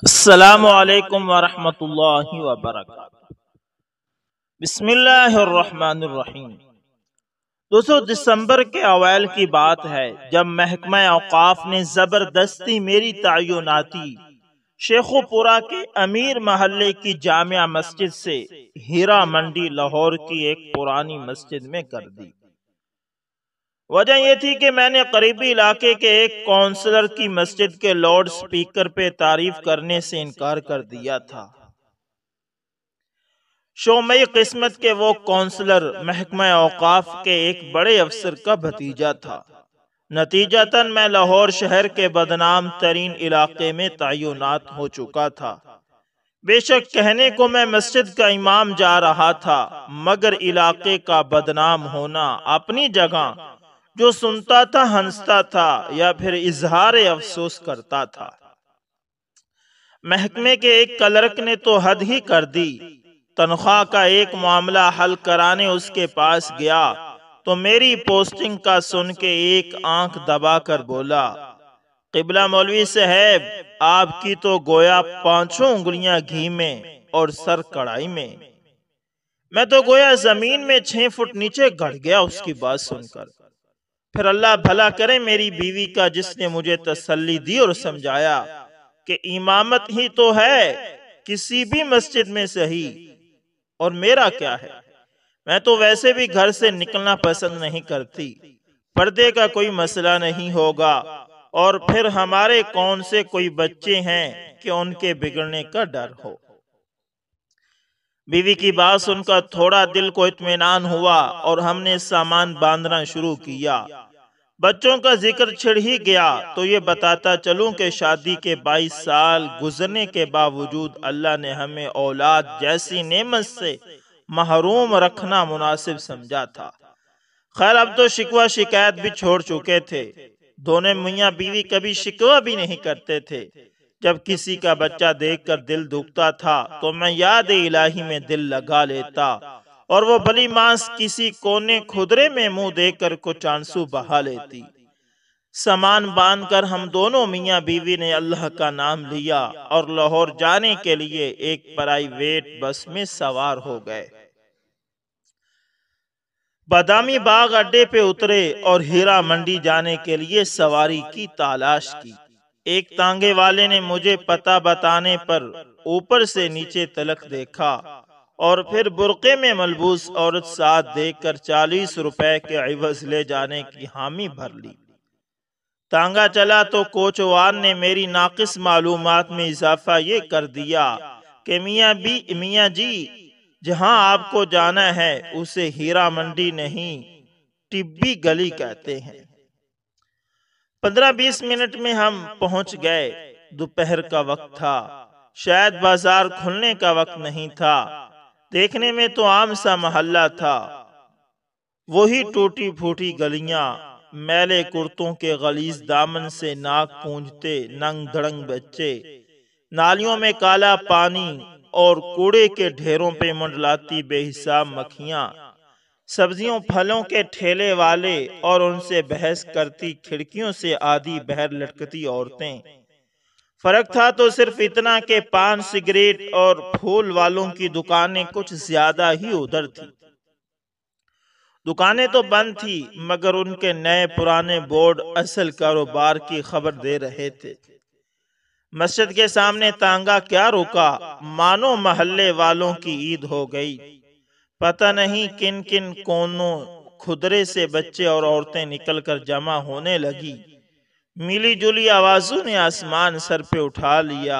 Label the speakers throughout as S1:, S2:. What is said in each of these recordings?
S1: السلام علیکم ورحمۃ اللہ وبرکاتہ۔ بسم اللہ الرحمن الرحیم۔ دوستو، دسمبر کے اوائل کی بات ہے جب محکمہ اوقاف نے زبردستی میری تعیناتی شیخو پورہ کے امیر محلے کی جامع مسجد سے ہیرا منڈی لاہور کی ایک پرانی مسجد میں کر دی۔ وجہ یہ تھی کہ میں نے قریبی علاقے کے ایک کونسلر کی مسجد کے لاؤڈ سپیکر پہ تعریف کرنے سے انکار کر دیا تھا۔ شومئی قسمت کے وہ کونسلر محکمہ اوقاف کے ایک بڑے افسر کا بھتیجا تھا۔ نتیجتاً میں لاہور شہر کے بدنام ترین علاقے میں تعینات ہو چکا تھا۔ بے شک کہنے کو میں مسجد کا امام جا رہا تھا، مگر علاقے کا بدنام ہونا اپنی جگہ جو سنتا تھا ہنستا تھا یا پھر اظہار افسوس کرتا تھا۔ محکمے کے ایک کلرک نے تو حد ہی کر دی۔ تنخواہ کا ایک معاملہ حل کرانے اس کے پاس گیا تو میری پوسٹنگ کا سن کے ایک آنکھ دبا کر بولا، قبلہ مولوی صاحب، آپ کی تو گویا 5 انگلیاں گھی میں اور سر کڑائی میں۔ میں تو گویا زمین میں 6 فٹ نیچے گڑ گیا اس کی بات سن کر۔ پھر اللہ بھلا کرے میری بیوی کا، جس نے مجھے تسلی دی اور سمجھایا کہ امامت ہی تو ہے کسی بھی مسجد میں صحیح، اور میرا کیا ہے، میں تو ویسے بھی گھر سے نکلنا پسند نہیں کرتی، پردے کا کوئی مسئلہ نہیں ہوگا، اور پھر ہمارے کون سے کوئی بچے ہیں کہ ان کے بگڑنے کا ڈر ہو۔ بیوی کی بات سن کر تھوڑا دل کو اطمینان ہوا اور ہم نے سامان باندھنا شروع کیا۔ بچوں کا ذکر چھڑ ہی گیا تو یہ بتاتا چلوں کہ شادی کے 22 سال گزرنے کے باوجود اللہ نے ہمیں اولاد جیسی نعمت سے محروم رکھنا مناسب سمجھا تھا۔ خیر، اب تو شکوہ شکایت بھی چھوڑ چکے تھے۔ دونوں میاں بیوی کبھی شکوہ بھی نہیں کرتے تھے۔ جب کسی کا بچہ دیکھ کر دل دکھتا تھا تو میں یاد الہی میں دل لگا لیتا اور وہ بھلی ماس کسی کونے کھدرے میں منہ دے کر کچھ آنسو بہا لیتی۔ سامان باندھ کر ہم دونوں میاں بیوی نے اللہ کا نام لیا اور لاہور جانے کے لیے ایک پرائیویٹ بس میں سوار ہو گئے۔ بادامی باغ اڈے پہ اترے اور ہیرا منڈی جانے کے لیے سواری کی تلاش کی۔ ایک تانگے والے نے مجھے پتہ بتانے پر اوپر سے نیچے تلک دیکھا اور پھر برقعے میں ملبوس عورت ساتھ دیکھ کر 40 روپے کے عوض لے جانے کی حامی بھر لی۔ تانگا چلا تو کوچوان نے میری ناقص معلومات میں اضافہ یہ کر دیا کہ میاں جی، جہاں آپ کو جانا ہے اسے ہیرا منڈی نہیں، ٹبی گلی کہتے ہیں۔ 15-20 منٹ میں ہم پہنچ گئے۔ دوپہر کا وقت تھا، شاید بازار کھلنے کا وقت نہیں تھا۔ دیکھنے میں تو عام سا محلہ تھا، وہی ٹوٹی پھوٹی گلیاں، میلے کرتوں کے غلیظ دامن سے ناک پونجھتے ننگ دھڑنگ بچے، نالیوں میں کالا پانی اور کوڑے کے ڈھیروں پہ منڈلاتی بے حساب مکھیاں، سبزیوں پھلوں کے ٹھیلے والے اور ان سے بحث کرتی کھڑکیوں سے آدھی بہر لٹکتی عورتیں۔ فرق تھا تو صرف اتنا کہ پان سگریٹ اور پھول والوں کی دکانیں کچھ زیادہ ہی ادھر تھی۔ دکانیں تو بند تھی مگر ان کے نئے پرانے بورڈ اصل کاروبار کی خبر دے رہے تھے۔ مسجد کے سامنے تانگا کیا رکا، مانو محلے والوں کی عید ہو گئی۔ پتہ نہیں کن کن کونوں کھدرے سے بچے اور عورتیں نکل کر جمع ہونے لگی۔ ملی جلی آوازوں نے آسمان سر پہ اٹھا لیا۔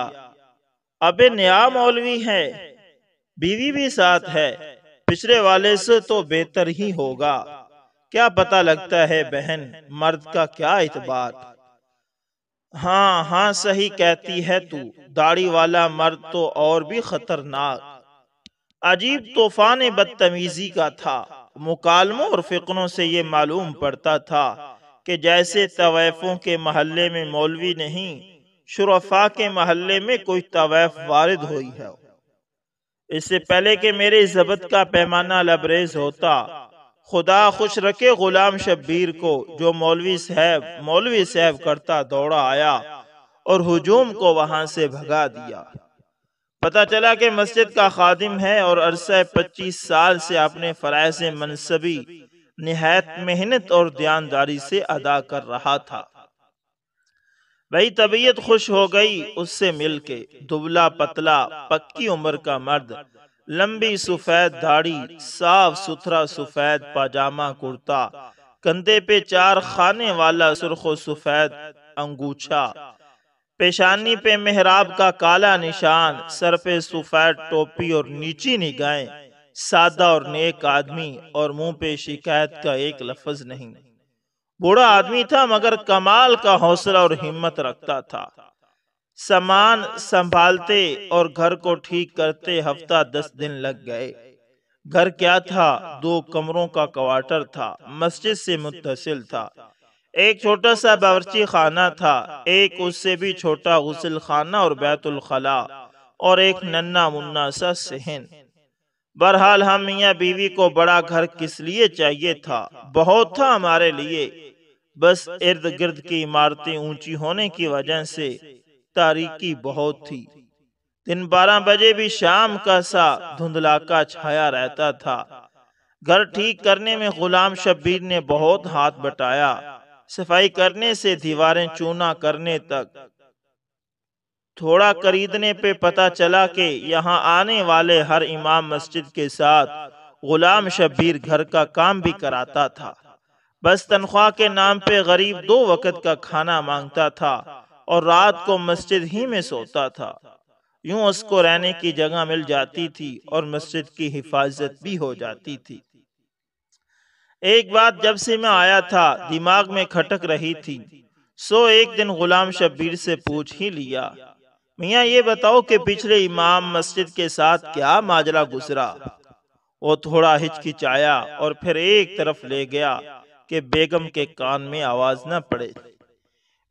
S1: ابے نیا مولوی ہے، بیوی بھی ساتھ ہے، پچھلے والے سے تو بہتر ہی ہوگا۔ کیا پتہ لگتا ہے بہن، مرد کا کیا اعتبار۔ ہاں صحیح کہتی ہے تو، داڑھی والا مرد تو اور بھی خطرناک۔ عجیب طوفان بدتمیزی کا تھا۔ مکالموں اور فقروں سے یہ معلوم پڑتا تھا کہ جیسے طوائفوں کے محلے میں مولوی نہیں، شرفاء کے محلے میں کوئی طوائف وارد ہوئی ہے۔ اس سے پہلے کہ میرے ضبط کا پیمانہ لبریز ہوتا، خدا خوش رکھے غلام شبیر کو، جو مولوی صاحب کرتا دوڑا آیا اور ہجوم کو وہاں سے بھگا دیا۔ پتہ چلا کہ مسجد کا خادم ہے اور عرصہ 25 سال سے اپنے فرائض منصبی نہایت محنت اور دیانتداری سے ادا کر رہا تھا۔ بھئی طبیعت خوش ہو گئی اس سے مل کے۔ دبلا پتلا پکی عمر کا مرد، لمبی سفید داڑھی، صاف ستھرا سفید پاجامہ کرتا، کندھے پہ 4 خانے والا سرخ و سفید انگوچھا، پیشانی پہ محراب کا کالا نشان، سر پہ سفید ٹوپی اور نیچی نگاہیں، سادہ اور نیک آدمی، اور منہ پہ شکایت کا ایک لفظ نہیں۔ بوڑھا آدمی تھا مگر کمال کا حوصلہ اور ہمت رکھتا تھا۔ سامان سنبھالتے اور گھر کو ٹھیک کرتے ہفتہ 10 دن لگ گئے۔ گھر کیا تھا، 2 کمروں کا کوارٹر تھا، مسجد سے متصل تھا۔ ایک چھوٹا سا باورچی خانہ تھا، ایک اس سے بھی چھوٹا غسل خانہ اور بیت الخلاء، اور ایک ننھا منا سا صحن۔ بہرحال ہم میاں بیوی کو بڑا گھر کس لیے چاہیے تھا، بہت تھا ہمارے لیے، بس ارد گرد کی عمارتیں اونچی ہونے کی وجہ سے تاریکی بہت تھی۔ دن 12 بجے بھی شام کا سا دھندلاکا چھایا رہتا تھا۔ گھر ٹھیک کرنے میں غلام شبیر نے بہت ہاتھ بٹایا، صفائی کرنے سے دیواریں چونا کرنے تک۔ تھوڑا خریدنے پہ پتہ چلا کہ یہاں آنے والے ہر امام مسجد کے ساتھ غلام شبیر گھر کا کام بھی کراتا تھا۔ بس تنخواہ کے نام پہ غریب 2 وقت کا کھانا مانگتا تھا اور رات کو مسجد ہی میں سوتا تھا۔ یوں اس کو رہنے کی جگہ مل جاتی تھی اور مسجد کی حفاظت بھی ہو جاتی تھی۔ ایک بات جب سے میں آیا تھا دماغ میں کھٹک رہی تھی، سو ایک دن غلام شبیر سے پوچھ ہی لیا، میاں یہ بتاؤ کہ پچھلے امام مسجد کے ساتھ کیا ماجرا گزرا؟ وہ تھوڑا ہچکچایا اور پھر ایک طرف لے گیا کہ بیگم کے کان میں آواز نہ پڑے۔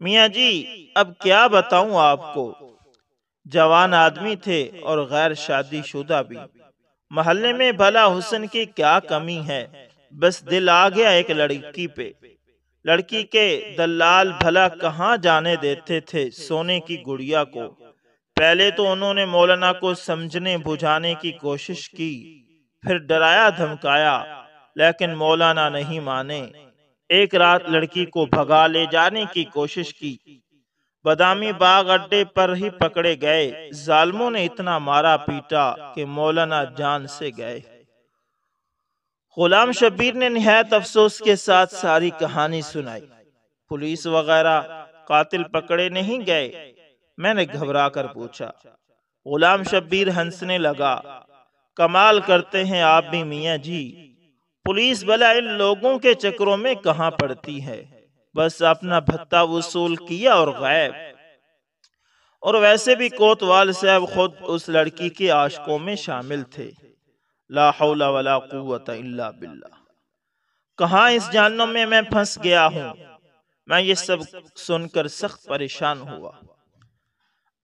S1: میاں جی اب کیا بتاؤں آپ کو، جوان آدمی تھے اور غیر شادی شدہ بھی۔ محلے میں بھلا حسن کی کیا کمی ہے، بس دل آ گیا ایک لڑکی پہ۔ لڑکی کے دلال بھلا کہاں جانے دیتے تھے سونے کی گڑیا کو۔ پہلے تو انہوں نے مولانا کو سمجھنے بجھانے کی کوشش کی، پھر ڈرایا دھمکایا، لیکن مولانا نہیں مانے۔ ایک رات لڑکی کو بھگا لے جانے کی کوشش کی، بادامی باغ اڈے پر ہی پکڑے گئے۔ ظالموں نے اتنا مارا پیٹا کہ مولانا جان سے گئے۔ غلام شبیر نے نہایت افسوس کے ساتھ ساری کہانی سنائی۔ پولیس وغیرہ قاتل پکڑے نہیں گئے؟ میں نے گھبرا کر پوچھا۔ غلام شبیر ہنسنے لگا، کمال کرتے ہیں آپ بھی میاں جی، پولیس بلا ان لوگوں کے چکروں میں کہاں پڑتی ہے، بس اپنا بھتہ وصول کیا اور غائب۔ اور ویسے بھی کوتوال صاحب خود اس لڑکی کے عاشقوں میں شامل تھے۔ لا حول ولا قوت الا باللہ۔ کہاں اس جہنم میں میں پھنس گیا ہوں۔ میں یہ سب سن کر سخت پریشان ہوا۔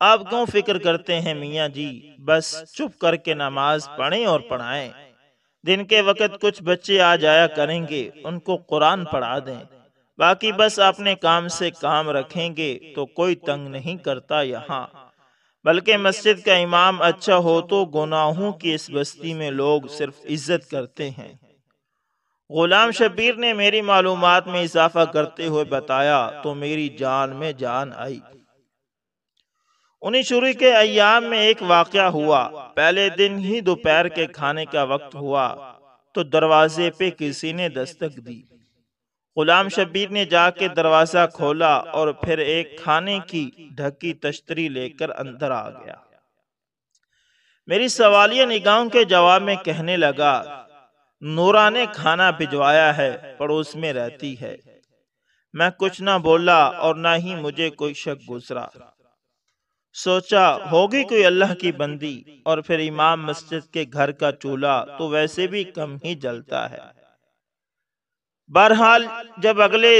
S1: آپ کیوں فکر کرتے ہیں میاں جی، بس چپ کر کے نماز پڑھیں اور پڑھائیں۔ دن کے وقت کچھ بچے آ جایا کریں گے، ان کو قرآن پڑھا دیں، باقی بس اپنے کام سے کام رکھیں گے تو کوئی تنگ نہیں کرتا یہاں۔ بلکہ مسجد کا امام اچھا ہو تو گناہوں کی اس بستی میں لوگ صرف عزت کرتے ہیں۔ غلام شبیر نے میری معلومات میں اضافہ کرتے ہوئے بتایا تو میری جان میں جان آئی۔ انہی شروع کے ایام میں ایک واقعہ ہوا۔ پہلے دن ہی دوپہر کے کھانے کا وقت ہوا تو دروازے پہ کسی نے دستک دی۔ غلام شبیر نے جا کے دروازہ کھولا اور پھر ایک کھانے کی ڈھکی تشتری لے کر اندر آ گیا۔ میری سوالیہ نگاہوں کے جواب میں کہنے لگا، نورا نے کھانا بھجوایا ہے، پڑوس میں رہتی ہے۔ میں کچھ نہ بولا اور نہ ہی مجھے کوئی شک گزرا۔ سوچا ہوگی کوئی اللہ کی بندی، اور پھر امام مسجد کے گھر کا چولہا تو ویسے بھی کم ہی جلتا ہے۔ بہرحال جب اگلے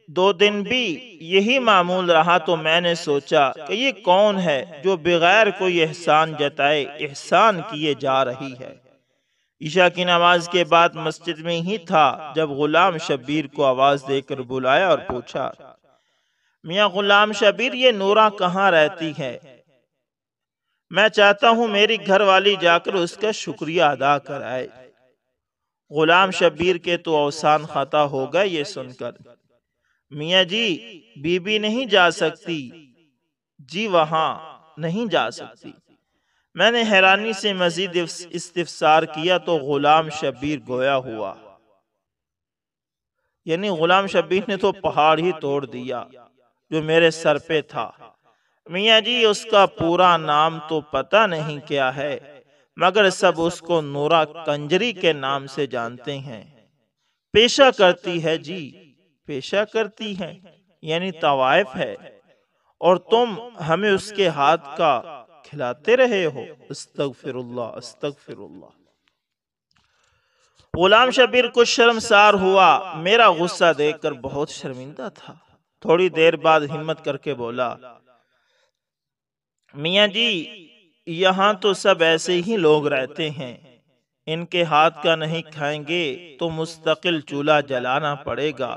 S1: 2 دن بھی یہی معمول رہا تو میں نے سوچا کہ یہ کون ہے جو بغیر کوئی احسان جتائے احسان کیے جا رہی ہے۔ عشاء کی نماز کے بعد مسجد میں ہی تھا جب غلام شبیر کو آواز دے کر بلایا اور پوچھا، میاں غلام شبیر، یہ نورا کہاں رہتی ہے؟ میں چاہتا ہوں میری گھر والی جا کر اس کا شکریہ ادا کرائے۔ غلام شبیر کے تو اوسان خطا ہو گئے یہ سن کر۔ میاں جی، بی بی نہیں جا سکتی؟ جی وہاں نہیں جا سکتی۔ میں نے حیرانی سے مزید استفسار کیا تو غلام شبیر گویا ہوا، یعنی غلام شبیر نے تو پہاڑ ہی توڑ دیا جو میرے سر پہ تھا۔ میاں جی، اس کا پورا نام تو پتہ نہیں کیا ہے، مگر سب اس کو نورا کنجری کے نام سے جانتے ہیں۔ پیشہ کرتی ہے جی، پیشہ کرتی ہے، یعنی طوائف ہے، اور تم ہمیں اس کے ہاتھ کا کھلاتے رہے ہو۔ استغفر اللہ، استغفر اللہ۔ غلام شبیر کچھ شرمسار ہوا، میرا غصہ دیکھ کر بہت شرمندہ تھا۔ تھوڑی دیر بعد ہمت کر کے بولا، میاں جی، یہاں تو سب ایسے ہی لوگ رہتے ہیں، ان کے ہاتھ کا نہیں کھائیں گے تو مستقل چولہا جلانا پڑے گا،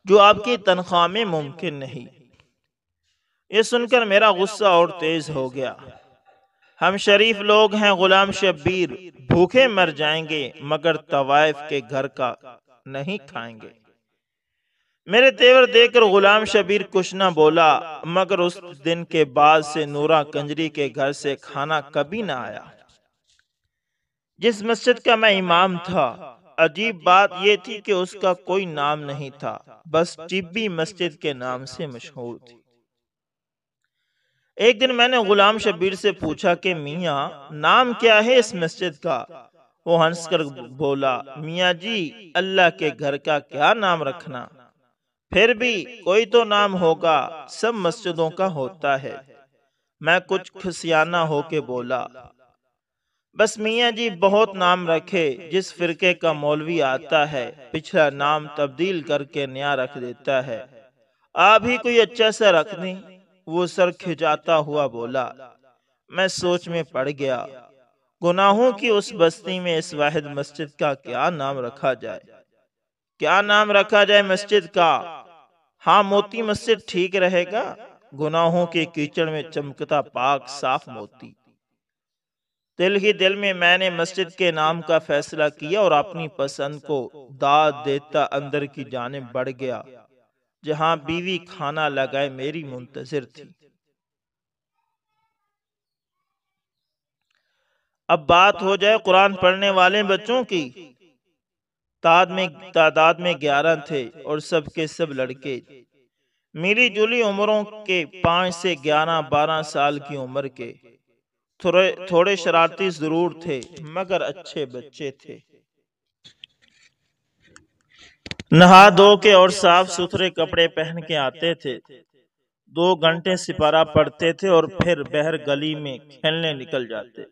S1: جو آپ کی تنخواہ میں ممکن نہیں۔ یہ سن کر میرا غصہ اور تیز ہو گیا۔ ہم شریف لوگ ہیں غلام شبیر، بھوکے مر جائیں گے مگر طوائف کے گھر کا نہیں کھائیں گے۔ میرے تیور دیکھ کر غلام شبیر کچھ نہ بولا، مگر اس دن کے بعد سے نورا کنجری کے گھر سے کھانا کبھی نہ آیا۔ جس مسجد کا میں امام تھا، عجیب بات یہ تھی کہ اس کا کوئی نام نہیں تھا، بس ٹبی مسجد کے نام سے مشہور تھی۔ ایک دن میں نے غلام شبیر سے پوچھا کہ میاں، نام کیا ہے اس مسجد کا؟ وہ ہنس کر بولا، میاں جی، اللہ کے گھر کا کیا نام رکھنا، پھر بھی کوئی تو نام ہوگا، سب مسجدوں کا ہوتا ہے۔ میں کچھ کھسیانہ ہو کے بولا، بس میاں جی بہت نام رکھے، جس فرقے کا مولوی آتا ہے پچھلا نام تبدیل کر کے نیا رکھ دیتا ہے، آپ ہی کوئی اچھا سا رکھ دیں۔ وہ سر کھجاتا ہوا بولا، میں سوچ میں پڑ گیا، گناہوں کی اس بستی میں اس واحد مسجد کا کیا نام رکھا جائے؟ کیا نام رکھا جائے مسجد کا؟ ہاں، موتی مسجد ٹھیک رہے گا، گناہوں کے کیچڑ میں چمکتا پاک صاف موتی۔ دل ہی دل میں نے مسجد کے نام کا فیصلہ کیا اور اپنی پسند کو داد دیتا اندر کی جانب بڑھ گیا، جہاں بیوی کھانا لگائے میری منتظر تھی۔ اب بات ہو جائے قرآن پڑھنے والے بچوں کی۔ تعداد میں 11 تھے اور سب کے سب لڑکے، میری جولی عمروں کے، 5 سے 11 12 سال کی عمر کے۔ تھوڑے شرارتی ضرور تھے مگر اچھے بچے تھے۔ نہا دھو کے اور صاف ستھرے کپڑے پہن کے آتے تھے، 2 گھنٹے سپارہ پڑھتے تھے اور پھر بہر گلی میں کھیلنے نکل جاتے۔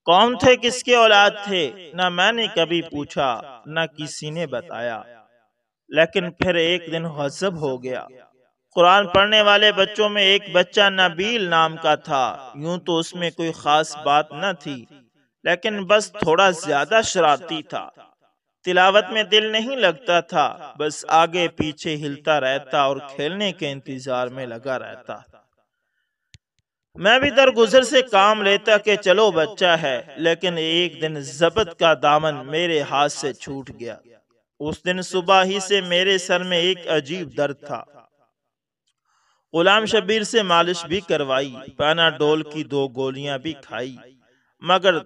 S1: کون تھے، کس کے اولاد تھے، نہ میں نے کبھی پوچھا نہ کسی نے بتایا۔ لیکن پھر ایک دن غضب ہو گیا۔ قرآن پڑھنے والے بچوں میں ایک بچہ نبیل نام کا تھا۔ یوں تو اس میں کوئی خاص بات نہ تھی، لیکن بس تھوڑا زیادہ شرارتی تھا۔ تلاوت میں دل نہیں لگتا تھا، بس آگے پیچھے ہلتا رہتا اور کھیلنے کے انتظار میں لگا رہتا۔ میں بھی درگزر سے کام لیتا کہ چلو بچہ ہے، لیکن ایک دن ضبط کا دامن میرے ہاتھ سے چھوٹ گیا۔ اس دن صبح ہی سے میرے سر میں ایک عجیب درد تھا۔ غلام شبیر سے مالش بھی کروائی، پیناڈول کی 2 گولیاں بھی کھائی، مگر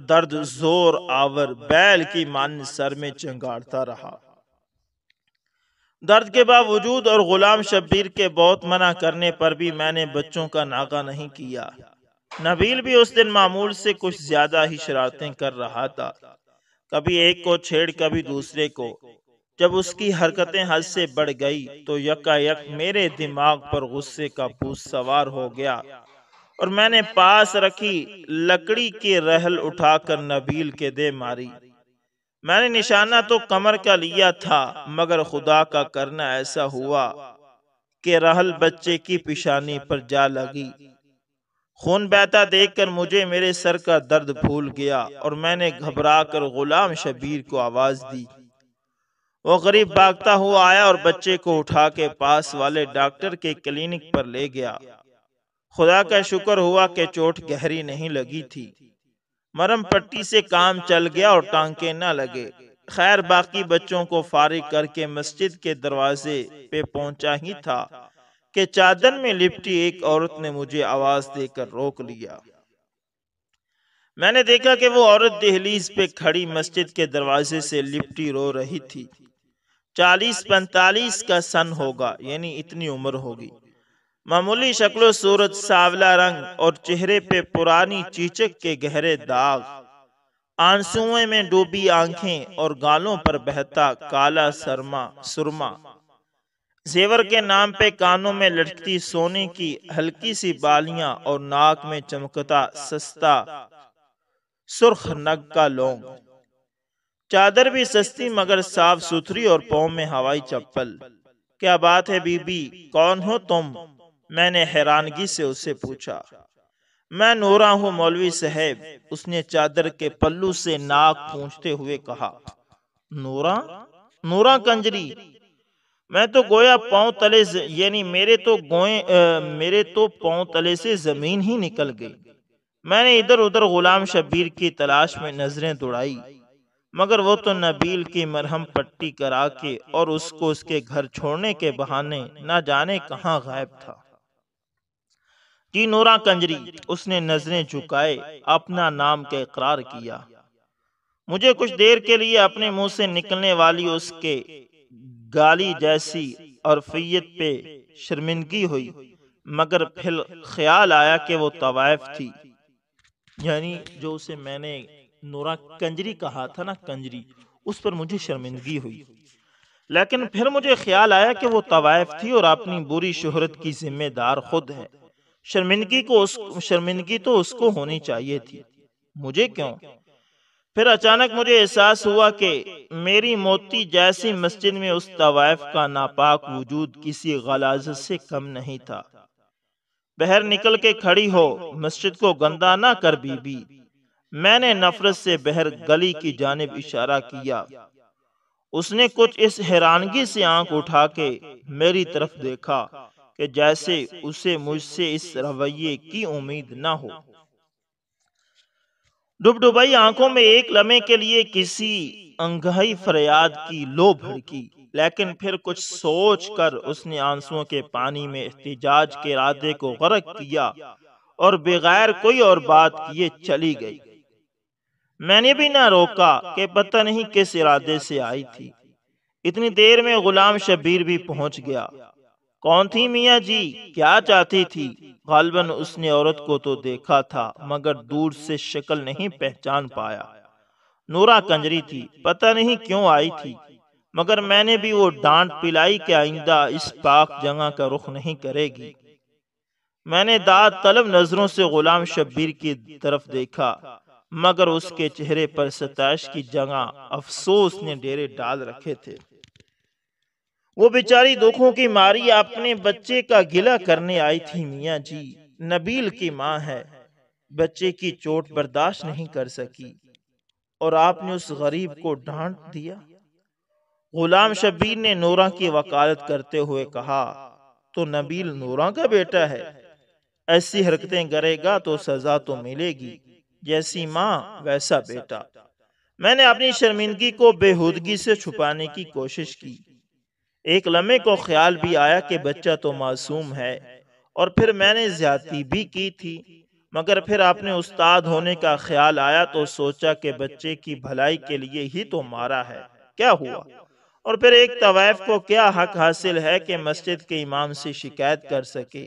S1: درد زور آور بیل کی مانند سر میں چنگاڑتا رہا۔ درد کے باوجود اور غلام شبیر کے بہت منع کرنے پر بھی میں نے بچوں کا ناغہ نہیں کیا۔ نبیل بھی اس دن معمول سے کچھ زیادہ ہی شرارتیں کر رہا تھا، کبھی ایک کو چھیڑ کبھی دوسرے کو۔ جب اس کی حرکتیں حد سے بڑھ گئی تو یکایک میرے دماغ پر غصے کا بھوت سوار ہو گیا اور میں نے پاس رکھی لکڑی کی رحل اٹھا کر نبیل کے دے ماری۔ میں نے نشانہ تو کمر کا لیا تھا، مگر خدا کا کرنا ایسا ہوا کہ رحل بچے کی پیشانی پر جا لگی۔ خون بہتا دیکھ کر مجھے میرے سر کا درد بھول گیا اور میں نے گھبرا کر غلام شبیر کو آواز دی۔ وہ غریب بھاگتا ہوا آیا اور بچے کو اٹھا کے پاس والے ڈاکٹر کے کلینک پر لے گیا۔ خدا کا شکر ہوا کہ چوٹ گہری نہیں لگی تھی۔ مرم پٹی سے کام چل گیا اور ٹانکے نہ لگے۔ خیر باقی بچوں کو فارغ کر کے مسجد کے دروازے پہ پہنچا ہی تھا کہ چادر میں لپٹی ایک عورت نے مجھے آواز دے کر روک لیا۔ میں نے دیکھا کہ وہ عورت دہلیز پہ کھڑی مسجد کے دروازے سے لپٹی رو رہی تھی۔ 40-45 کا سن ہوگا، یعنی اتنی عمر ہوگی۔ معمولی شکل و صورت، سانولا رنگ اور چہرے پہ پرانی چیچک کے گہرے داغ، آنسوئیں میں ڈوبی آنکھیں اور گالوں پر بہتا کالا سرما، زیور کے نام پہ کانوں میں لٹکتی سونے کی ہلکی سی بالیاں اور ناک میں چمکتا سستا سرخ نگ کا لونگ۔ چادر بھی سستی مگر صاف ستھری اور پاؤں میں ہوائی چپل۔ کیا بات ہے بی بی، کون ہو تم؟ میں نے حیرانگی سے اسے پوچھا۔ میں نورا ہوں مولوی صاحب، اس نے چادر کے پلو سے ناک پونچھتے ہوئے کہا۔ نورا؟ نورا کنجری؟ میں تو گویا پاؤں تلے یعنی میرے تو پاؤں تلے سے زمین ہی نکل گئی۔ میں نے ادھر ادھر غلام شبیر کی تلاش میں نظریں دوڑائی، مگر وہ تو نبیل کی مرہم پٹی کرا کے اور اس کو اس کے گھر چھوڑنے کے بہانے نہ جانے کہاں غائب تھا۔ جی نورا کنجری، اس نے نظریں جھکائے اپنا نام کا اقرار کیا۔ مجھے کچھ دیر کے لیے اپنے منہ سے نکلنے والی اس کے گالی جیسی عرفیت پہ شرمندگی ہوئی، مگر پھر خیال آیا کہ وہ طوائف تھی، یعنی جو اسے میں نے نورا کنجری کہا تھا نا، کنجری، اس پر مجھے شرمندگی ہوئی۔ لیکن پھر مجھے خیال آیا کہ وہ طوائف تھی اور اپنی بری شہرت کی ذمہ دار خود ہے۔ شرمندگی تو اس کو ہونی چاہیے تھی، مجھے کیوں؟ پھر اچانک مجھے احساس ہوا کہ میری موتی جیسی مسجد میں اس طوائف کا ناپاک وجود کسی غلاظت سے کم نہیں تھا۔ بہر نکل کے کھڑی ہو، مسجد کو گندا نہ کر بی بی۔ میں نے نفرت سے بہر گلی کی جانب اشارہ کیا۔ اس نے کچھ اس حیرانگی سے آنکھ اٹھا کے میری طرف دیکھا کہ جیسے اسے مجھ سے اس رویے کی امید نہ ہو۔ ڈبڈبائی آنکھوں میں ایک لمحے کے لیے کسی انگہی فریاد کی لو بھڑکی، لیکن پھر کچھ سوچ کر اس نے آنسوؤں کے پانی میں احتجاج کے ارادے کو غرق کیا اور بغیر کوئی اور بات کیے چلی گئی۔ میں نے بھی نہ روکا کہ پتہ نہیں کس ارادے سے آئی تھی۔ اتنی دیر میں غلام شبیر بھی پہنچ گیا۔ کون تھی میاں جی، کیا چاہتی تھی؟ غالباً اس نے عورت کو تو دیکھا تھا مگر دور سے شکل نہیں پہچان پایا۔ نورا کنجری تھی، پتہ نہیں کیوں آئی تھی، مگر میں نے بھی وہ ڈانٹ پلائی کہ آئندہ اس پاک جگہ کا رخ نہیں کرے گی۔ میں نے داد طلب نظروں سے غلام شبیر کی طرف دیکھا، مگر اس کے چہرے پر ستائش کی جگہ افسوس نے ڈیرے ڈال رکھے تھے۔ وہ بیچاری دکھوں کی ماری اپنے بچے کا گلہ کرنے آئی تھی میاں جی، نبیل کی ماں ہے، بچے کی چوٹ برداشت نہیں کر سکی اور آپ نے اس غریب کو ڈانٹ دیا۔ غلام شبیر نے نورا کی وکالت کرتے ہوئے کہا، تو نبیل نورا کا بیٹا ہے، ایسی حرکتیں کرے گا تو سزا تو ملے گی، جیسی ماں ویسا بیٹا۔ میں نے اپنی شرمندگی کو بےہودگی سے چھپانے کی کوشش کی۔ ایک لمحے کو خیال بھی آیا کہ بچہ تو معصوم ہے، اور پھر میں نے زیادتی بھی کی تھی، مگر پھر اپنے استاد ہونے کا خیال آیا تو سوچا کہ بچے کی بھلائی کے لیے ہی تو مارا ہے، کیا ہوا؟ اور پھر ایک طوائف کو کیا حق حاصل ہے کہ مسجد کے امام سے شکایت کر سکے؟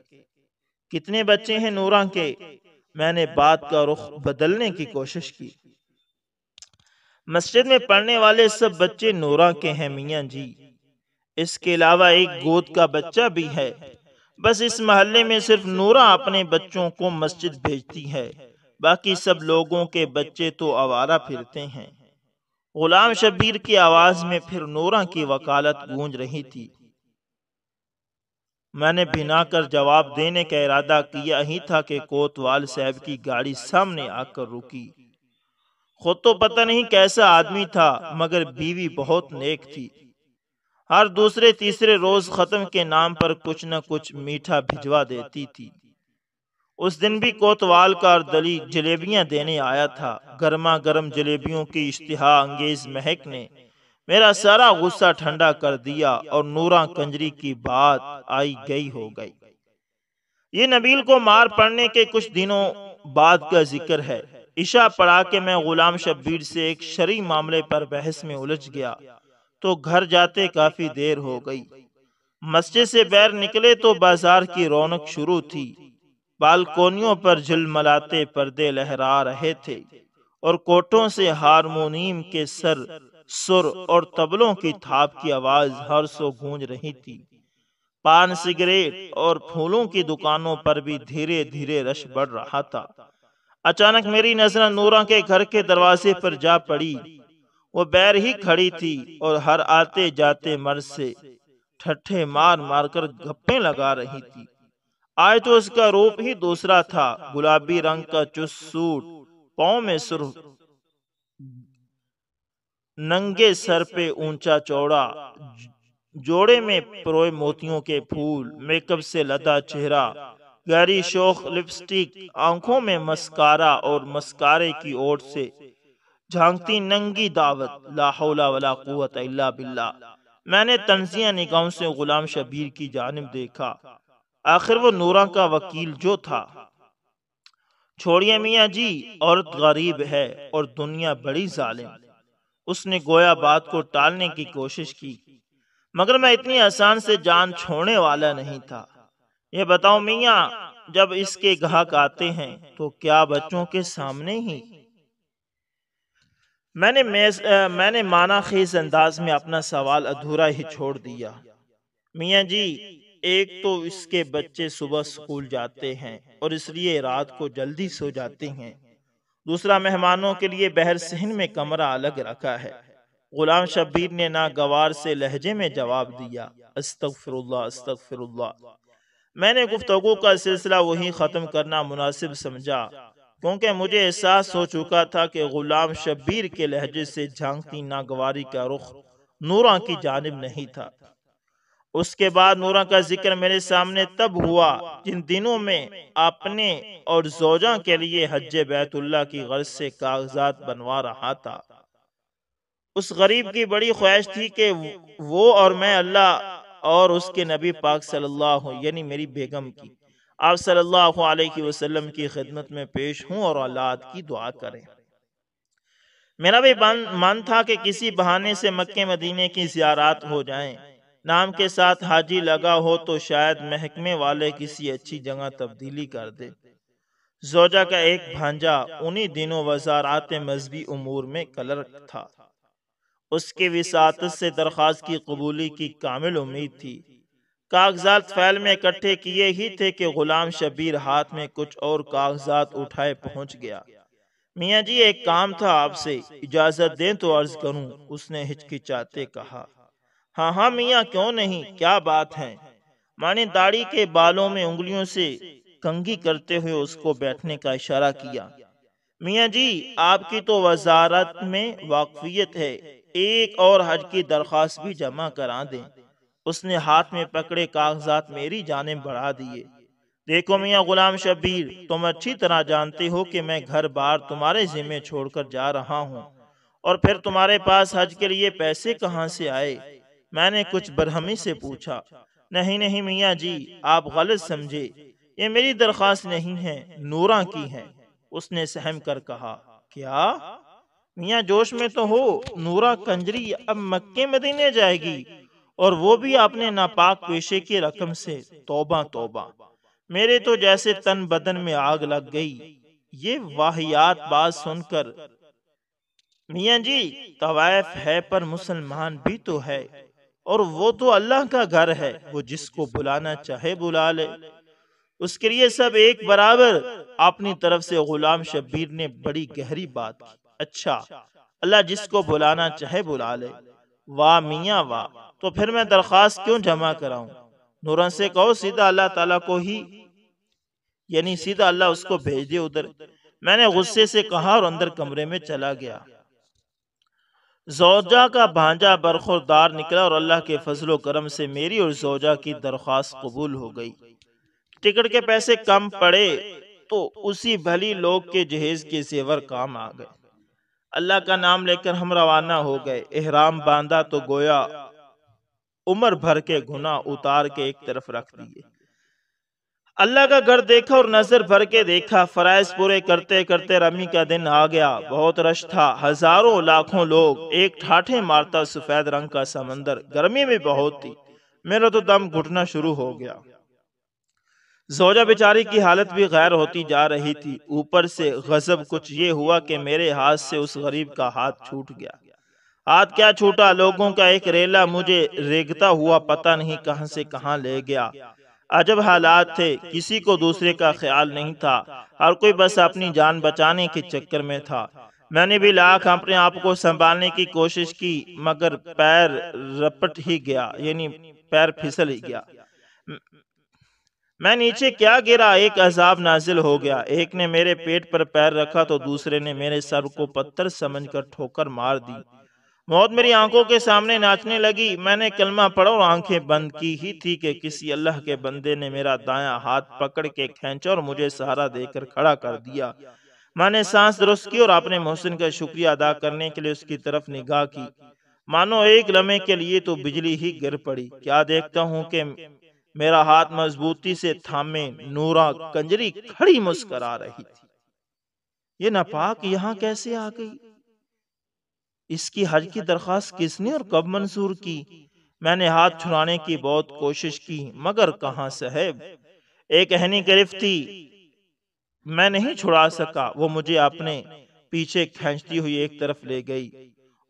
S1: کتنے بچے ہیں نورا کے؟ میں نے بات کا رخ بدلنے کی کوشش کی۔ مسجد میں پڑھنے والے سب بچے نورا کے ہیں میاں جی، اس کے علاوہ ایک گود کا بچہ بھی ہے، بس اس محلے میں صرف نورا اپنے بچوں کو مسجد بھیجتی ہے، باقی سب لوگوں کے بچے تو آوارہ پھرتے ہیں۔ غلام شبیر کی آواز میں پھر نورا کی وکالت گونج رہی تھی۔ میں نے بھنا کر جواب دینے کا ارادہ کیا ہی تھا کہ کوتوال صاحب کی گاڑی سامنے آ کر رکی۔ خود تو پتہ نہیں کیسا آدمی تھا، مگر بیوی بہت نیک تھی۔ ہر دوسرے تیسرے روز ختم کے نام پر کچھ نہ کچھ میٹھا بھجوا دیتی تھی۔ اس دن بھی کوتوال کا دلی جلیبیاں دینے آیا تھا۔ گرما گرم جلیبیوں کی اشتہا انگیز مہک نے میرا سارا غصہ ٹھنڈا کر دیا اور نوراں کنجری کی بات آئی گئی ہو گئی۔ یہ نبیل کو مار پڑنے کے کچھ دنوں بعد کا ذکر ہے۔ عشاء پڑھا کے میں غلام شبیر سے ایک شرعی معاملے پر بحث میں الجھ گیا تو گھر جاتے کافی دیر ہو گئی۔ مسجد سے باہر نکلے تو بازار کی رونق شروع تھی۔ بالکونیوں پر جھلملاتے پردے لہرا رہے تھے اور کوٹھوں سے ہارمونیم کے سر اور طبلوں کی تھاپ کی آواز ہر سو گونج رہی تھی۔ پان سگریٹ اور پھولوں کی دکانوں پر بھی دھیرے دھیرے رش بڑھ رہا تھا۔ اچانک میری نظر نوراں کے گھر کے دروازے پر جا پڑی۔ وہ بیر ہی کھڑی تھی اور ہر آتے جاتے مرد سے ٹھٹھے مار مار کر گپیں لگا رہی تھی۔ آج تو اس کا روپ ہی دوسرا تھا۔ گلابی رنگ کا چست سوٹ، پاؤں میں سرخ، ننگے سر پہ اونچا چوڑا، جوڑے میں پروئے موتیوں کے پھول، میک اپ سے لدا چہرہ، گہری شوخ لپسٹک، آنکھوں میں مسکارا اور مسکارے کی اوٹ سے جھانکتی ننگی دعوت۔ لا حول ولا قوت الا باللہ۔ میں نے تنزیہ نگاہوں سے غلام شبیر کی جانب دیکھا۔ آخر وہ نوراں کا وکیل جو تھا۔ چھوڑیے میاں جی، عورت غریب ہے اور دنیا بڑی ظالم۔ اس نے گویا بات کو ٹالنے کی کوشش کی، مگر میں اتنی آسان سے جان چھوڑنے والا نہیں تھا۔ یہ بتاؤ میاں، جب اس کے گاہک آتے ہیں تو کیا بچوں کے سامنے ہی؟ میں نے معنی خیز انداز میں اپنا سوال ادھورا ہی چھوڑ دیا۔ میاں جی، ایک تو اس کے بچے صبح سکول جاتے ہیں اور اس لیے رات کو جلدی سو جاتے ہیں۔ دوسرا، مہمانوں کے لیے بہر صحن میں کمرہ الگ رکھا ہے۔ غلام شبیر نے ناگوار سے لہجے میں جواب دیا، استغفر اللہ استغفر اللہ۔ میں نے گفتگو کا سلسلہ وہی ختم کرنا مناسب سمجھا، کیونکہ مجھے احساس ہو چکا تھا کہ غلام شبیر کے لہجے سے جھانکتی ناگواری کا رخ نوراں کی جانب نہیں تھا۔ اس کے بعد نوراں کا ذکر میرے سامنے تب ہوا جن دنوں میں اپنے اور زوجہ کے لیے حج بیت اللہ کی غرض سے کاغذات بنوا رہا تھا۔ اس غریب کی بڑی خواہش تھی کہ وہ اور میں اللہ اور اس کے نبی پاک صلی اللہ یعنی میری بیگم کی آپ صلی اللہ علیہ وسلم کی خدمت میں پیش ہوں اور اولاد کی دعا کریں۔ میرا بھی من تھا کہ کسی بہانے سے مکہ مدینے کی زیارات ہو جائیں۔ نام کے ساتھ حاجی لگا ہو تو شاید محکمے والے کسی اچھی جگہ تبدیلی کر دے۔ زوجہ کا ایک بھانجا انہی دنوں وزارات مذہبی امور میں کلرک تھا۔ اس کے وساطت سے درخواست کی قبولی کی کامل امید تھی۔ کاغذات فائل میں اکٹھے کیے ہی تھے کہ غلام شبیر ہاتھ میں کچھ اور کاغذات اٹھائے پہنچ گیا۔ میاں جی، ایک کام تھا آپ سے، اجازت دیں تو عرض کروں، اس نے ہچکچاتے کہا۔ ہاں ہاں میاں، کیوں نہیں، کیا بات ہے؟ میں نے داڑھی کے بالوں میں انگلیوں سے کنگھی کرتے ہوئے اس کو بیٹھنے کا اشارہ کیا۔ میاں جی، آپ کی تو وزارت میں واقفیت ہے، ایک اور حج کی درخواست بھی جمع کرا دیں۔ اس نے ہاتھ میں پکڑے کاغذات میری جانب بڑھا دیے۔ دیکھو میاں غلام شبیر، تم اچھی طرح جانتے ہو کہ میں گھر بار تمہارے ذمہ چھوڑ کر جا رہا ہوں، اور پھر تمہارے پاس حج کے لیے پیسے کہاں سے آئے؟ میں نے کچھ برہمی سے پوچھا۔ نہیں نہیں میاں جی، آپ غلط سمجھے، یہ میری درخواست نہیں ہے، نوراں کی ہے۔ اس نے سہم کر کہا۔ کیا؟ میاں جوش میں تو ہو، نوراں کنجری اب مکے مدینے جائے گی، اور وہ بھی اپنے ناپاک پیشے کی رقم سے؟ توبہ توبہ، میرے تو جیسے تن بدن میں آگ لگ گئی۔ یہ واہیات بات سن کر، میاں جی، طوائف ہے پر مسلمان بھی تو ہے، اور وہ تو اللہ کا گھر ہے، وہ جس کو بلانا چاہے بلا لے، اس کے لیے سب ایک برابر۔ اپنی طرف سے غلام شبیر نے بڑی گہری بات کی۔ اچھا، اللہ جس کو بلانا چاہے بلا لے، واہ میاں واہ، تو پھر میں درخواست کیوں جمع کراؤں؟ نوراں سے کہو سیدھا اللہ تعالیٰ کو ہی، یعنی سیدھا اللہ اس کو بھیج دے ادھر۔ میں نے غصے سے کہا اور اندر کمرے میں چلا گیا۔ زوجہ کا بھانجا برخوردار نکلا اور اللہ کے فضل و کرم سے میری اور زوجہ کی درخواست قبول ہو گئی۔ ٹکٹ کے پیسے کم پڑے تو اسی بھلی لوگ کے جہیز کے زیور کام آ گئے۔ اللہ کا نام لے کر ہم روانہ ہو گئے۔ احرام باندھا تو گویا عمر بھر کے گناہ اتار کے ایک طرف رکھ دیے۔ اللہ کا گھر دیکھا اور نظر بھر کے دیکھا۔ فرائض پورے کرتے کرتے رمی کا دن آ گیا۔ بہت رش تھا، ہزاروں لاکھوں لوگ، ایک ٹھاٹھے مارتا سفید رنگ کا سمندر، گرمی بھی بہت تھی، میرا تو دم گھٹنا شروع ہو گیا۔ زوجہ بیچاری کی حالت بھی غیر ہوتی جا رہی تھی۔ اوپر سے غضب کچھ یہ ہوا کہ میرے ہاتھ سے اس غریب کا ہاتھ چھوٹ گیا۔ ہاتھ کیا چھوٹا، لوگوں کا ایک ریلا مجھے ریگتا ہوا پتہ نہیں کہاں سے کہاں لے گیا۔ عجب حالات تھے، کسی کو دوسرے کا خیال نہیں تھا، ہر کوئی بس اپنی جان بچانے کے چکر میں تھا۔ میں نے بھی لاکھ اپنے آپ کو سنبھالنے کی کوشش کی، مگر پیر رپٹ ہی گیا، یعنی پیر پھسل ہی گیا۔ میں نیچے کیا گرا، ایک عذاب نازل ہو گیا۔ ایک نے میرے پیٹ پر پیر رکھا تو دوسرے نے میرے سر کو پتھر سمجھ کر ٹھوکر مار دی۔ موت میری آنکھوں کے سامنے ناچنے لگی۔ میں نے کلمہ پڑھا اور آنکھیں بند کی ہی تھی کہ کسی اللہ کے بندے نے میرا دایاں ہاتھ پکڑ کے کھینچا اور مجھے سہارا دے کر کھڑا کر دیا۔ میں نے سانس درست کی اور اپنے محسن کا شکریہ ادا کرنے کے لیے اس کی طرف نگاہ کی۔ مانو ایک لمحے کے لیے تو بجلی ہی گر پڑی۔ کیا دیکھتا ہوں کہ میرا ہاتھ مضبوطی سے تھامے نورا کنجری کھڑی مسکرا رہی تھی۔ یہ ناپاک یہاں کیسے آ گئی؟ اس کی حج کی درخواست کس نے اور کب منظور کی؟ میں نے ہاتھ چھڑانے کی بہت کوشش کی، مگر کہاں صاحب، ایک اہنی گرفت تھی، میں نہیں چھڑا سکا۔ وہ مجھے اپنے پیچھے کھینچتی ہوئی ایک طرف لے گئی۔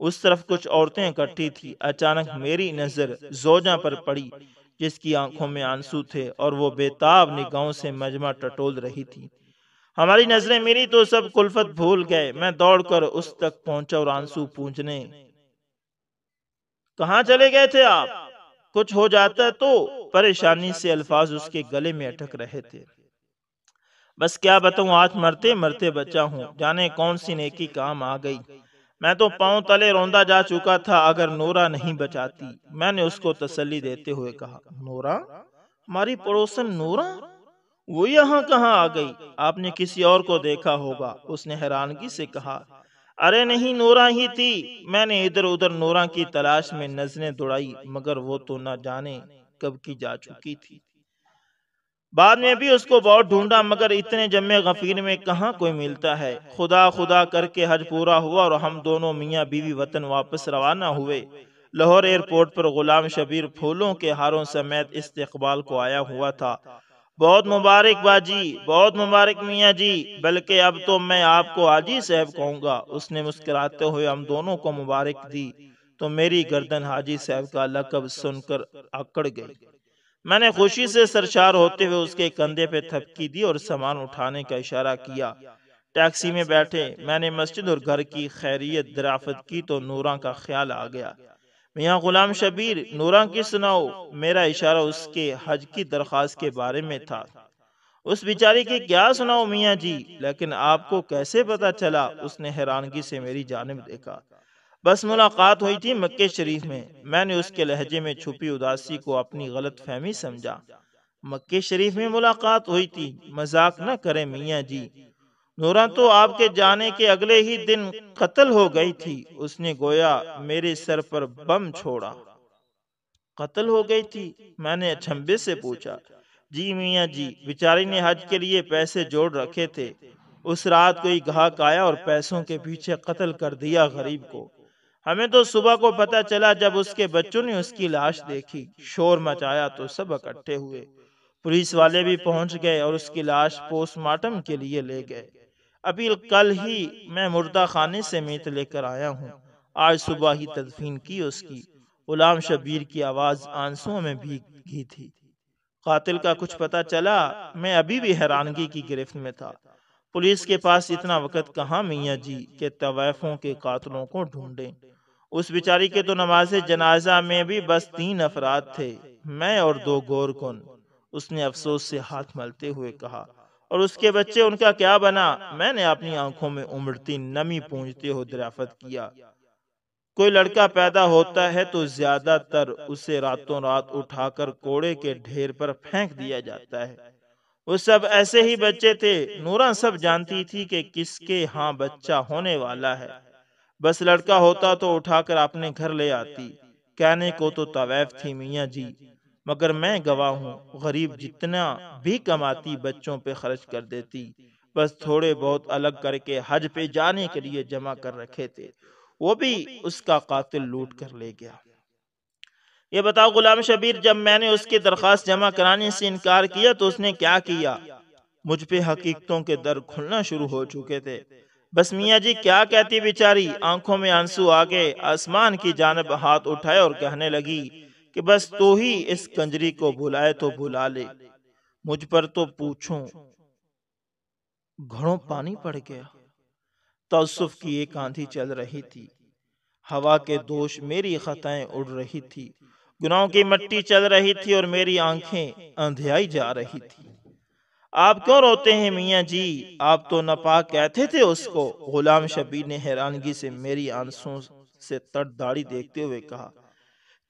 S1: اس طرف کچھ عورتیں اکٹھی تھی۔ اچانک میری نظر زوجہ پر پڑی، جس کی آنکھوں میں آنسو تھے اور وہ بےتاب نگاہوں سے مجمع ٹٹول رہی تھی۔ ہماری نظریں میری تو سب کلفت بھول گئے۔ میں دوڑ کر اس تک پہنچا اور آنسو پونچھنے، کہاں چلے گئے تھے آپ؟ کچھ ہو جاتا تو؟ پریشانی سے الفاظ اس کے گلے میں اٹک رہے تھے۔ بس کیا بتاؤں، آج مرتے مرتے بچا ہوں، جانے کون سی نیکی کام آ گئی۔ میں تو پاؤں تلے روندا جا چکا تھا اگر نورا نہیں بچاتی۔ میں نے اس کو تسلی دیتے ہوئے کہا، نورا؟ ہماری پڑوسن نورا؟ وہ یہاں کہاں آ گئی؟ آپ نے کسی اور کو دیکھا ہوگا، اس نے حیرانگی سے کہا۔ ارے نہیں، نورا ہی تھی۔ میں نے ادھر ادھر نورا کی تلاش میں نظریں دوڑائی، مگر وہ تو نہ جانے کب کی جا چکی تھی۔ بعد میں بھی اس کو بہت ڈھونڈا، مگر اتنے جمع غفیر میں کہاں کوئی ملتا ہے۔ خدا خدا کر کے حج پورا ہوا اور ہم دونوں میاں بیوی وطن واپس روانہ ہوئے۔ لاہور ایئرپورٹ پر غلام شبیر پھولوں کے ہاروں سمیت استقبال کو آیا ہوا تھا۔ بہت مبارک باجی، بہت مبارک میاں جی، بلکہ اب تو میں آپ کو حاجی صاحب کہوں گا۔ اس نے مسکراتے ہوئے ہم دونوں کو مبارک دی تو میری گردن حاجی صاحب کا لقب سن کر اکڑ گئی۔ میں نے خوشی سے سرشار ہوتے ہوئے اس کے کندھے پہ تھپکی دی اور سامان اٹھانے کا اشارہ کیا۔ ٹیکسی میں بیٹھے، میں نے مسجد اور گھر کی خیریت دریافت کی تو نورا کا خیال آ گیا۔ میاں غلام شبیر، نورا کی سناؤ؟ میرا اشارہ اس کے حج کی درخواست کے بارے میں تھا۔ اس بیچاری کی کیا سناؤ میاں جی؟ لیکن آپ کو کیسے پتا چلا؟ اس نے حیرانگی سے میری جانب دیکھا۔ بس ملاقات ہوئی تھی مکہ شریف میں۔ میں نے اس کے لہجے میں چھپی اداسی کو اپنی غلط فہمی سمجھا۔ مکہ شریف میں ملاقات ہوئی تھی؟ مذاق نہ کریں میاں جی، نورا تو آپ کے جانے کے اگلے ہی دن قتل ہو گئی تھی۔ اس نے گویا میرے سر پر بم چھوڑا۔ قتل ہو گئی تھی؟ میں نے اچنبھے سے پوچھا۔ جی میاں جی، بیچاری نے حج کے لیے پیسے جوڑ رکھے تھے، اس رات کوئی گاہک آیا اور پیسوں کے پیچھے قتل کر دیا غریب کو۔ ہمیں تو صبح کو پتا چلا جب اس کے بچوں نے اس کی لاش دیکھی، شور مچایا تو سب اکٹھے ہوئے، پولیس والے بھی پہنچ گئے اور اس کی لاش پوسٹ مارٹم کے لیے لے گئے۔ ابھی کل ہی میں مردہ خانے سے میت لے کر آیا ہوں، آج صبح ہی تدفین کی اس کی۔ غلام شبیر کی آواز آنسوؤں میں بھیگی تھی۔ قاتل کا کچھ پتا چلا؟ میں ابھی بھی حیرانگی کی گرفت میں تھا۔ پولیس کے پاس اتنا وقت کہاں میاں جی کہ طوائفوں کے قاتلوں کو ڈھونڈیں۔ اس بیچاری کے تو نماز جنازہ میں بھی بس 3 افراد تھے، میں اور 2 گور کن۔ اس نے افسوس سے ہاتھ ملتے ہوئے کہا۔ اور اس کے بچے، ان کا کیا بنا؟ میں نے اپنی آنکھوں میں امڑتی نمی پونجھتے ہوئے دریافت کیا۔ کوئی لڑکا پیدا ہوتا ہے تو زیادہ تر اسے راتوں رات اٹھا کر کوڑے کے ڈھیر پر پھینک دیا جاتا ہے۔ وہ سب ایسے ہی بچے تھے۔ نورا سب جانتی تھی کہ کس کے ہاں بچہ ہونے والا ہے، بس لڑکا ہوتا تو اٹھا کر اپنے گھر لے آتی۔ کہنے کو تو طویف تھی میاں جی، مگر میں گواہ ہوں، غریب جتنا بھی کماتی بچوں پہ خرچ کر دیتی، بس تھوڑے بہت الگ کر کے حج پہ جانے کے لیے جمع کر رکھے تھے، وہ بھی اس کا قاتل لوٹ کر لے گیا۔ یہ بتاؤ غلام شبیر، جب میں نے اس کی درخواست جمع کرانے سے انکار کیا تو اس نے کیا کیا؟ مجھ پہ حقیقتوں کے در کھلنا شروع ہو چکے تھے۔ بس میاں جی کیا کہتی بیچاری، آنکھوں میں آنسو آگے، آسمان کی جانب ہاتھ اٹھائے اور کہنے لگی کہ بس تو ہی اس کنجری کو بلائے تو بلا لے، مجھ پر تو پوچھوں گھڑوں پانی پڑ گیا۔ تعصف کی ایک آندھی چل رہی تھی، ہوا کے دوش میری خطائیں اڑ رہی تھی، گناہوں کی مٹی چل رہی تھی اور میری آنکھیں اندھیائی جا رہی تھی۔ آپ کیوں روتے ہیں میاں جی؟ آپ تو ناپاک کہتے تھے اس کو۔ غلام شبیر نے حیرانگی سے میری آنسوں سے تر داڑھی دیکھتے ہوئے کہا،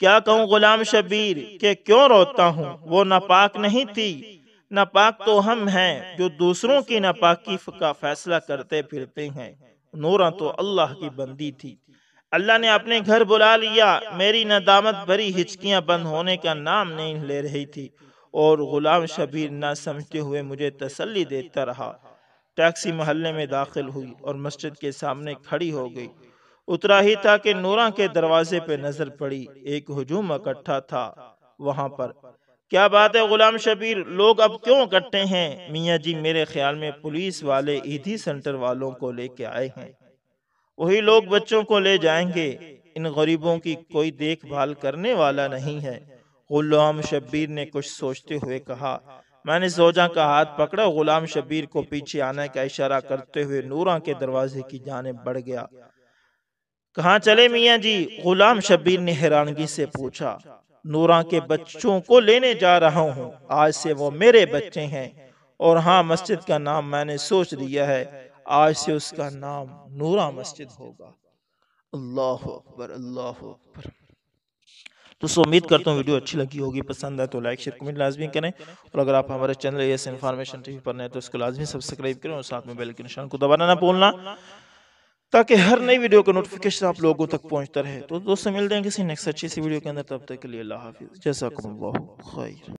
S1: کیا کہوں غلام شبیر کہ کیوں روتا ہوں؟ وہ ناپاک نہیں تھی، ناپاک تو ہم ہیں جو دوسروں کی ناپاکی کا فیصلہ کرتے پھرتے ہیں۔ نورا تو اللہ کی بندی تھی، اللہ نے اپنے گھر بلا لیا۔ میری ندامت بھری ہچکیاں بند ہونے کا نام نہیں لے رہی تھی اور غلام شبیر نہ سمجھتے ہوئے مجھے تسلی دیتا رہا۔ ٹیکسی محلے میں داخل ہوئی اور مسجد کے سامنے کھڑی ہو گئی۔ اترا ہی تھا کہ نورا کے دروازے پہ نظر پڑی، ایک ہجوم اکٹھا تھا وہاں پر۔ کیا بات ہے غلام شبیر، لوگ اب کیوں اکٹھے ہیں؟ میاں جی میرے خیال میں پولیس والے ایدھی سینٹر والوں کو لے کے آئے ہیں، وہی لوگ بچوں کو لے جائیں گے، ان غریبوں کی کوئی دیکھ بھال کرنے والا نہیں ہے۔ غلام شبیر نے کچھ سوچتے ہوئے کہا۔ میں نے زوجہ کا ہاتھ پکڑا، غلام شبیر کو پیچھے آنے کا اشارہ کرتے ہوئے نورا کے دروازے کی جانب بڑھ گیا۔ کہاں چلے میاں جی؟ غلام شبیر نے حیرانگی سے پوچھا۔ نورا کے بچوں کو لینے جا رہا ہوں، آج سے وہ میرے بچے ہیں، اور ہاں مسجد کا نام میں نے سوچ لیا ہے، آج سے اس کا نام نورا مسجد ہوگا۔ اللہ اکبر، اللہ اکبر۔ تو امید کرتا ہوں ویڈیو اچھی لگی ہوگی، پسند ہے تو لائک شیئر کمنٹ لازمی کریں، اور اگر آپ ہمارے چینل ایس انفارمیشن ٹی وی پر نئے تو اس کو لازمی سبسکرائب کریں اور ساتھ میں بیل کے نشان کو دبانا نہ بھولنا، تاکہ ہر نئی ویڈیو کا نوٹیفیکیشن آپ لوگوں تک پہنچتا رہے۔ تو دوستوں ملتے ہیں کسی نیکسٹ اچھی سی ویڈیو کے اندر، تب تک کے لیے اللہ حافظ، جزاکم اللہ خیر۔